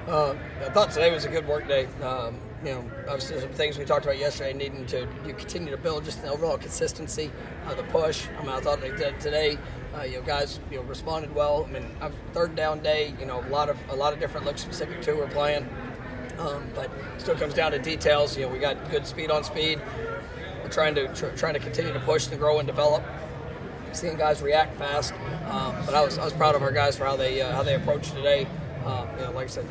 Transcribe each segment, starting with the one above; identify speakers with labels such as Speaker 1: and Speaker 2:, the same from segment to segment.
Speaker 1: I thought today was a good work day. Obviously some things we talked about yesterday needing to continue to build just the overall consistency, the push. I thought they did today. Guys, responded well. Third down day. A lot of different looks specific to we're playing, but still comes down to details. We got good speed on speed. We're trying to continue to push and grow and develop. Seeing guys react fast, but I was proud of our guys for how they approached today. Like I said,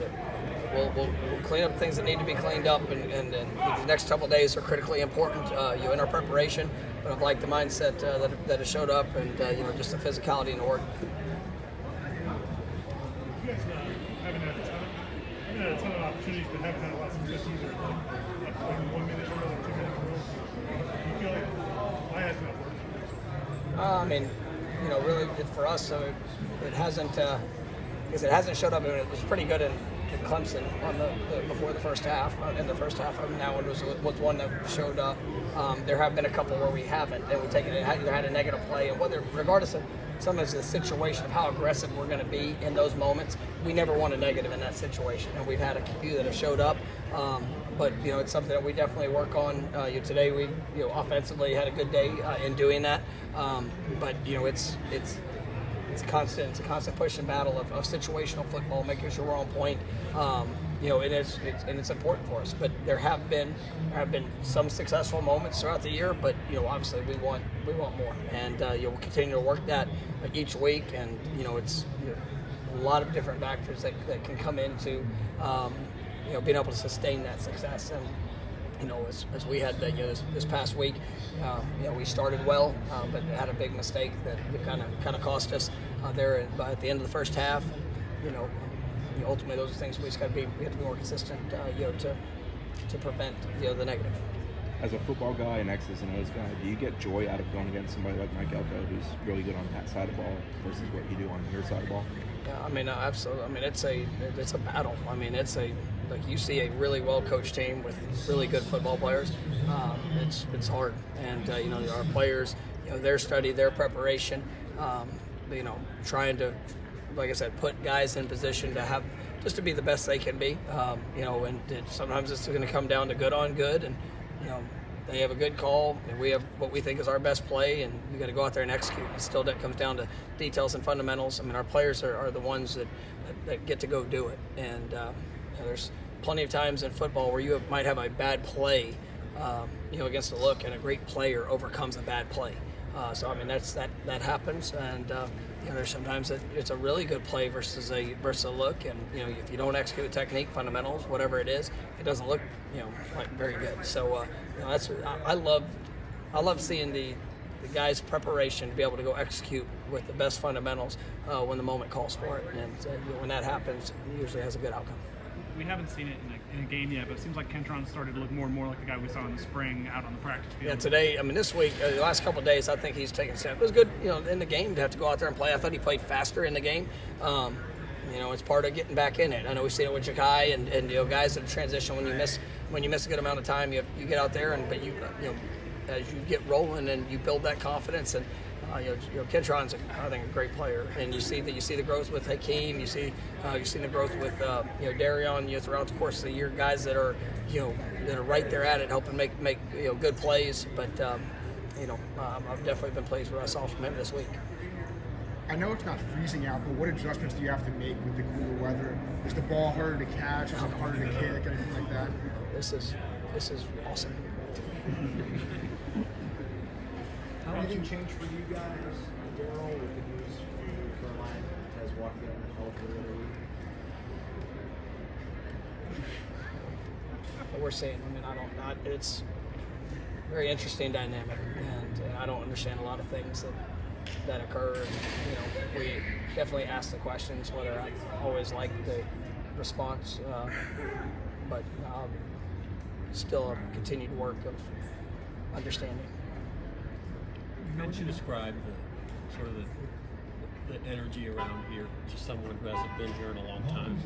Speaker 1: we'll clean up things that need to be cleaned up, and the next couple of days are critically important in our preparation. But I've liked the mindset that has showed up, and just the physicality in the work.
Speaker 2: You guys haven't had a ton of opportunities, but haven't had a lot of success either. Like 1 minute drill or 2 minute drill. Do you feel like why hasn't that worked?
Speaker 1: Really for us, it hasn't. Because it hasn't showed up. It was pretty good in Clemson on before the first half. In the first half, that one was one that showed up. There have been a couple where we haven't, and we've taken either had a negative play, and regardless of sometimes the situation of how aggressive we're going to be in those moments, we never want a negative in that situation, and we've had a few that have showed up. But it's something that we definitely work on. Today we offensively had a good day in doing that. But it's a constant push and battle of situational football, making sure we're on point. And it's important for us. But there have been some successful moments throughout the year. But obviously we want more, and we'll continue to work that each week. And it's a lot of different factors that can come into being able to sustain that success. And as we had this past week, we started well, but had a big mistake that kind of cost us there at the end of the first half. Ultimately those are things we have to be more consistent, to prevent the negative.
Speaker 3: As a football guy, an X's and O's guy, do you get joy out of going against somebody like Mike Elko, who's really good on that side of the ball, versus what you do on your side of the ball?
Speaker 1: Yeah, absolutely. It's a battle. Like you see a really well-coached team with really good football players. It's hard, and our players, their study, their preparation, trying to, like I said, put guys in position to have just to be the best they can be. And sometimes it's going to come down to good on good, and they have a good call, and we have what we think is our best play, and we got to go out there and execute. It still comes down to details and fundamentals. Our players are the ones that get to go do it, and there's plenty of times in football where you might have a bad play, against a look, and a great player overcomes a bad play. That happens, and there's sometimes it's a really good play versus a look, and if you don't execute a technique, fundamentals, whatever it is, it doesn't look like very good. So that's I love seeing the guys' preparation to be able to go execute with the best fundamentals when the moment calls for it, and when that happens, it usually has a good outcome.
Speaker 2: We haven't seen it in a game yet, but it seems like Kentron started to look more and more like the guy we saw in the spring out on the practice field.
Speaker 1: Yeah, today, this week, the last couple of days, I think he's taken a step. It was good, in the game to have to go out there and play. I thought he played faster in the game. It's part of getting back in it. I know we've seen it with Jakai and guys in transition. When you miss a good amount of time, you get out there, but as you get rolling and you build that confidence, and Kentron's I think a great player, and you see the growth with Hakeem. You've seen the growth with Darion. Throughout the course of the year, guys that are right there at it, helping make good plays. But I've definitely been pleased with what I saw from him this week.
Speaker 4: I know it's not freezing out, but what adjustments do you have to make with the cooler weather? Is the ball harder to catch? Is it harder to kick? Anything like that?
Speaker 1: This is awesome.
Speaker 5: How did anything change for you guys, Daryl, with the news from Carolina has walked in healthily?
Speaker 1: What we're seeing, it's a very interesting dynamic, and I don't understand a lot of things that occur. And, we definitely ask the questions, whether I always like the response, but still a continued work of understanding.
Speaker 6: How would you describe the energy around here to someone who hasn't been here in a long time?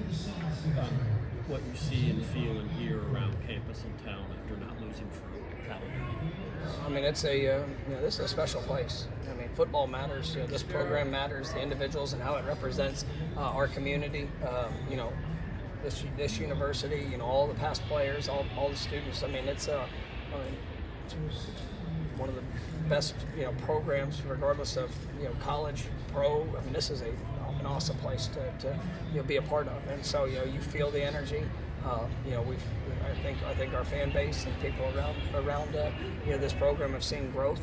Speaker 6: What you see and feel and hear around campus and town after not losing for California?
Speaker 1: It's this is a special place. Football matters. This program matters. The individuals and how it represents our community. this university, you know, all the past players, all the students. I mean, it's one of the best, you know, programs, regardless of, you know, college, pro. I mean, this is an awesome place to you know, be a part of, and so, you know, you feel the energy. You know, I think our fan base and people around you know, this program have seen growth.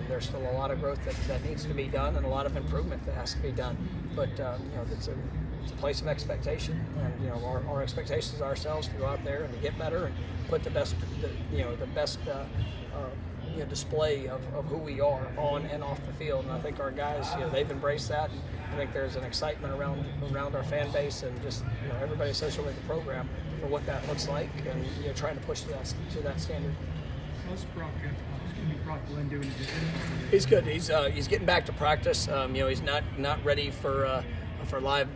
Speaker 1: There's still a lot of growth that needs to be done, and a lot of improvement that has to be done. But you know, it's a place of expectation, and you know, our expectations are ourselves to go out there and to get better and put the best you know, display of who we are on and off the field. And I think our guys, you know, they've embraced that. And I think there's an excitement around our fan base and just, you know, everybody associated with the program for what that looks like, and you know, trying to push to that standard.
Speaker 4: How's Brock Glenn doing?
Speaker 1: He's good. He's getting back to practice. You know, he's not ready for live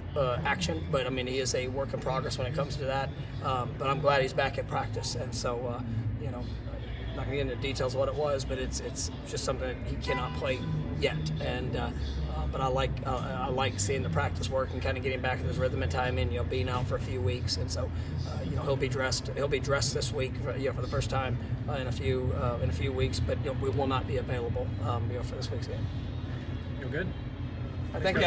Speaker 1: action, but I mean, he is a work in progress when it comes to that. But I'm glad he's back at practice, and so you know, I'm not going to get into details of what it was, but it's just something that he cannot play yet. And but I like seeing the practice work and kind of getting back in his rhythm and timing. You know, being out for a few weeks, and so you know, he'll be dressed this week for, you know, for the first time in a few weeks. But you know, we will not be available you know, for this week's game.
Speaker 5: You're good.
Speaker 1: I think.